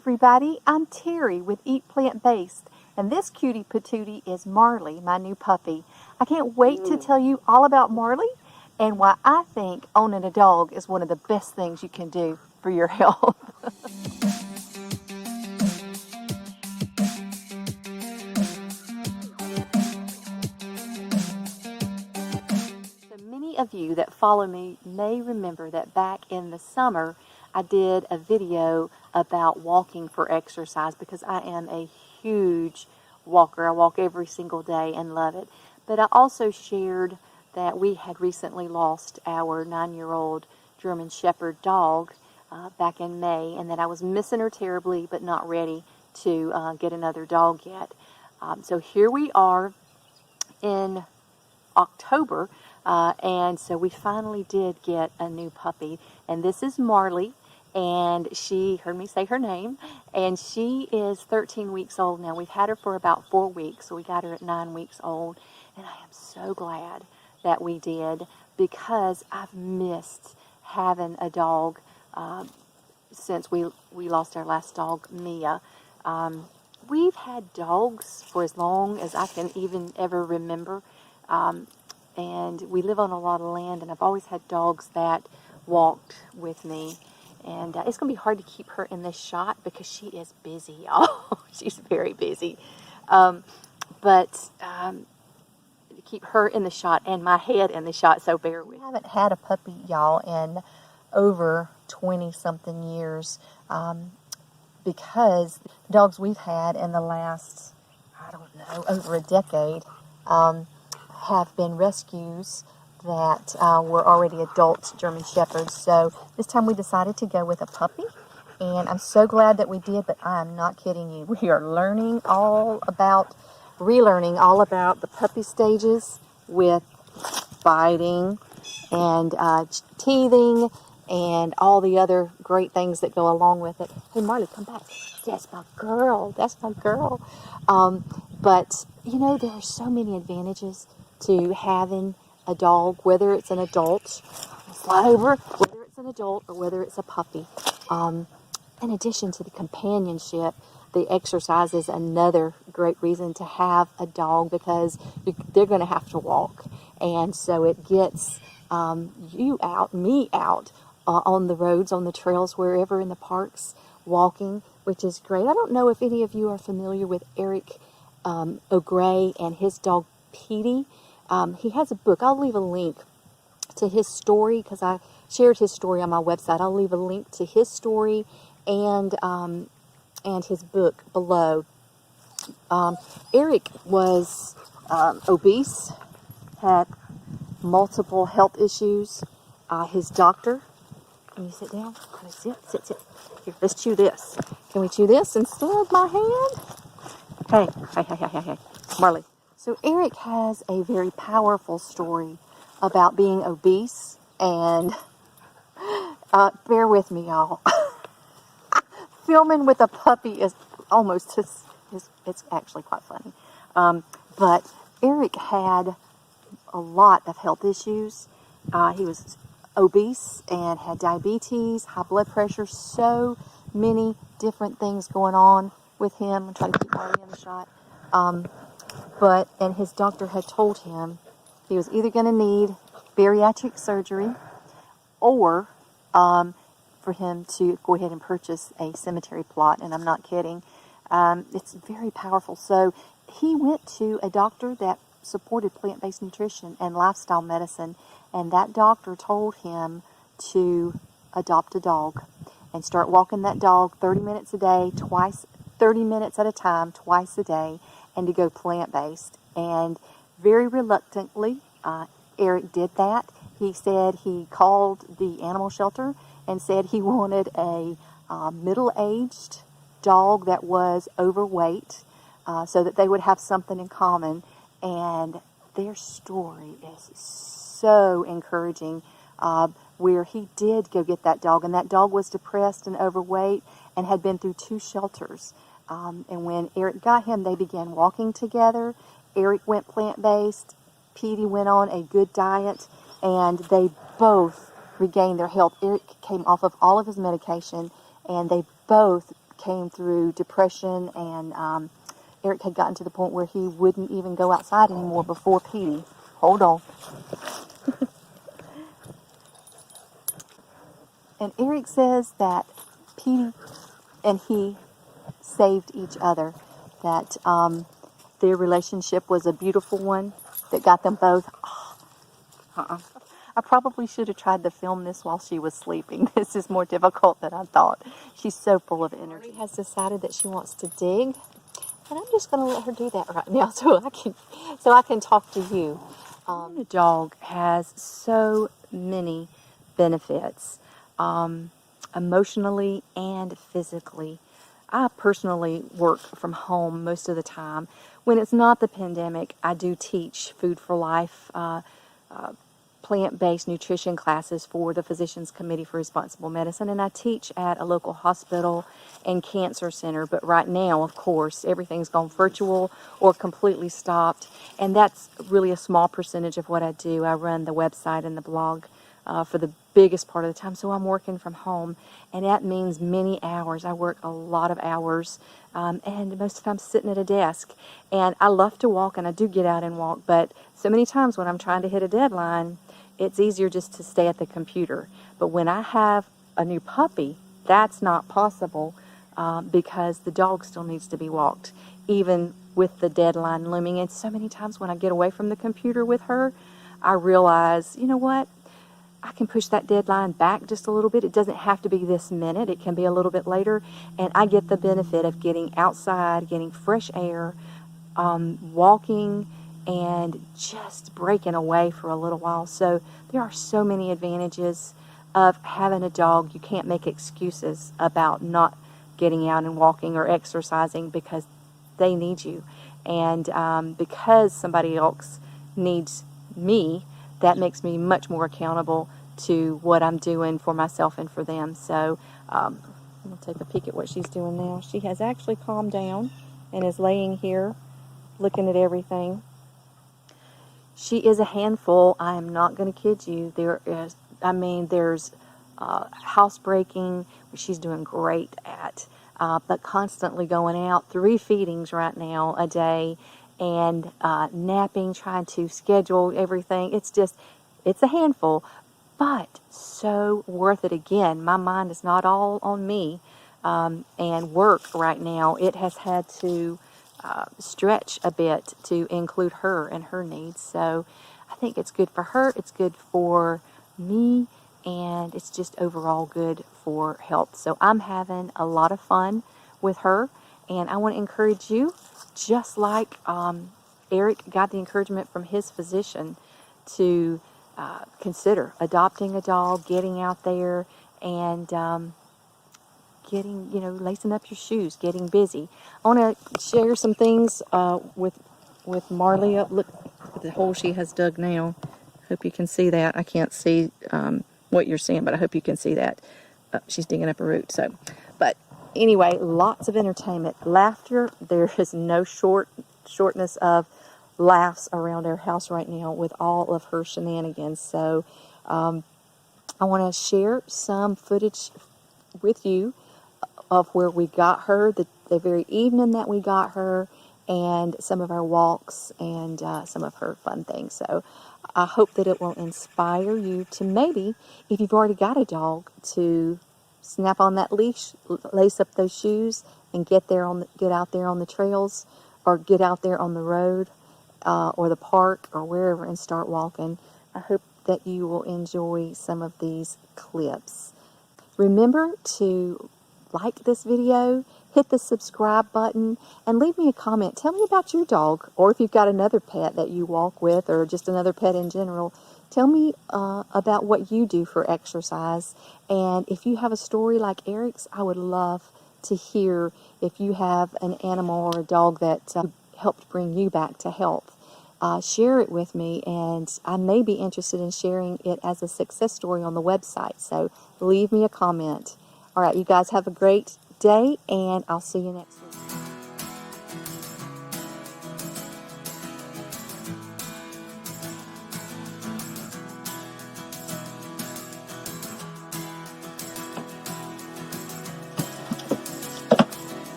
everybody, I'm Terry with EatPlant-Based, and this cutie patootie is Marley, my new puppy. I can't wait to tell you all about Marley and why I think owning a dog is one of the best things you can do for your health. So many of you that follow me may remember that back in the summer I did a video about walking for exercise because I am a huge walker. I walk every single day and love it. But I also shared that we had recently lost our 9-year-old German Shepherd dog back in May, and that I was missing her terribly but not ready to get another dog yet. So here we are in October, and so we finally did get a new puppy, and this is Marley. And she heard me say her name, and she is 13 weeks old now. We've had her for about 4 weeks, so we got her at 9 weeks old, and I am so glad that we did because I've missed having a dog since we lost our last dog, Mia. We've had dogs for as long as I can even ever remember, and we live on a lot of land, and I've always had dogs that walked with me. And it's going to be hard to keep her in this shot because she is busy, y'all. She's very busy. But to keep her in the shot and my head in the shot, so bear with me. I haven't had a puppy, y'all, in over 20-something years because the dogs we've had in the last, I don't know, over a decade have been rescues that were already adult German Shepherds. So this time we decided to go with a puppy, and I'm so glad that we did, but I'm not kidding you. We are relearning all about the puppy stages with biting and teething and all the other great things that go along with it. Hey, Marley, come back. That's my girl. That's my girl. But, you know, there are so many advantages to having a dog, whether it's an adult, whether it's an adult or whether it's a puppy. In addition to the companionship, the exercise is another great reason to have a dog because they're going to have to walk. And so it gets me out on the roads, on the trails, wherever in the parks, walking, which is great. I don't know if any of you are familiar with Eric O'Gray and his dog Petey. He has a book. I'll leave a link to his story because I shared his story on my website. I'll leave a link to his story and his book below. Eric was obese, had multiple health issues. His doctor, can you sit down? Can you sit? Here, let's chew this. Can we chew this instead of my hand? Hey, Marley. So Eric has a very powerful story about being obese, and bear with me, y'all. Filming with a puppy is almost it's actually quite funny. But Eric had a lot of health issues. He was obese and had diabetes, high blood pressure, so many different things going on with him. I'm trying to keep Marley in the shot. And his doctor had told him he was either going to need bariatric surgery or for him to go ahead and purchase a cemetery plot, and I'm not kidding. It's very powerful. So he went to a doctor that supported plant-based nutrition and lifestyle medicine, and that doctor told him to adopt a dog and start walking that dog 30 minutes a day, 30 minutes at a time, twice a day, and to go plant-based. And very reluctantly, Eric did that. He said he called the animal shelter and said he wanted a middle-aged dog that was overweight so that they would have something in common. And their story is so encouraging, where he did go get that dog, and that dog was depressed and overweight and had been through 2 shelters. And when Eric got him, they began walking together. Eric went plant-based. Petey went on a good diet, and they both regained their health. Eric came off of all of his medication, and they both came through depression, and Eric had gotten to the point where he wouldn't even go outside anymore before Petey. Hold on. And Eric says that Petey and he saved each other, that their relationship was a beautiful one that got them both. I probably should have tried to film this while she was sleeping. This is more difficult than I thought. She's so full of energy. Marley has decided that she wants to dig, and I'm just going to let her do that right now so I can talk to you. A dog has so many benefits, emotionally and physically. I personally work from home most of the time. When it's not the pandemic, I do teach Food for Life, plant-based nutrition classes for the Physicians Committee for Responsible Medicine, and I teach at a local hospital and cancer center. But right now, of course, everything's gone virtual or completely stopped, and that's really a small percentage of what I do. I run the website and the blog for the biggest part of the time, so I'm working from home, and that means many hours. I work a lot of hours, and most of the time sitting at a desk. And I love to walk, and I do get out and walk, but so many times when I'm trying to hit a deadline, it's easier just to stay at the computer. But when I have a new puppy, that's not possible because the dog still needs to be walked, even with the deadline looming. And so many times when I get away from the computer with her, I realize, you know what? I can push that deadline back just a little bit. It doesn't have to be this minute. It can be a little bit later. And I get the benefit of getting outside, getting fresh air, walking, and just breaking away for a little while. So there are so many advantages of having a dog. You can't make excuses about not getting out and walking or exercising because they need you. And because somebody else needs me, that makes me much more accountable to what I'm doing for myself and for them. So I'm going to take a peek at what she's doing now. She has actually calmed down and is laying here looking at everything. She is a handful. I am not going to kid you. There's housebreaking, which she's doing great at, but constantly going out, 3 feedings right now a day, and napping, trying to schedule everything. It's a handful, but so worth it. Again, my mind is not all on me and work right now. It has had to stretch a bit to include her and her needs. So I think it's good for her, it's good for me, and it's just overall good for health. So I'm having a lot of fun with her, and I want to encourage you, just like Eric got the encouragement from his physician, to consider adopting a dog, getting out there, and lacing up your shoes, getting busy. I want to share some things with Marley. Look at the hole she has dug now. Hope you can see that. I can't see what you're seeing, but I hope you can see that. She's digging up a root. But anyway, lots of entertainment, laughter. There is no shortness of laughs around our house right now with all of her shenanigans. So I want to share some footage with you of where we got her, the very evening that we got her, and some of our walks and some of her fun things. So I hope that it will inspire you to, maybe, if you've already got a dog, to snap on that leash, lace up those shoes, and get out there on the trails, or get out there on the road, or the park, or wherever, and start walking. I hope that you will enjoy some of these clips. Remember to like this video, hit the subscribe button, and leave me a comment. Tell me about your dog, or if you've got another pet that you walk with, or just another pet in general. Tell me about what you do for exercise, and if you have a story like Eric's, I would love to hear if you have an animal or a dog that helped bring you back to health. Share it with me, and I may be interested in sharing it as a success story on the website, so leave me a comment. All right, you guys have a great day, and I'll see you next week.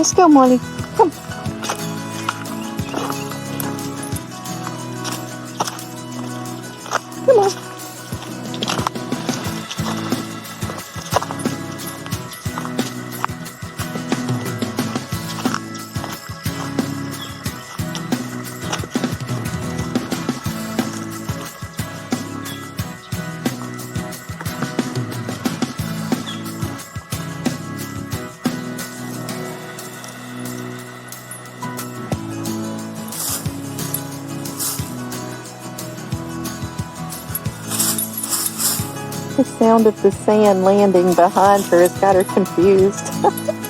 Let's go, Marley. Come. Come on. The sound of the sand landing behind her has got her confused.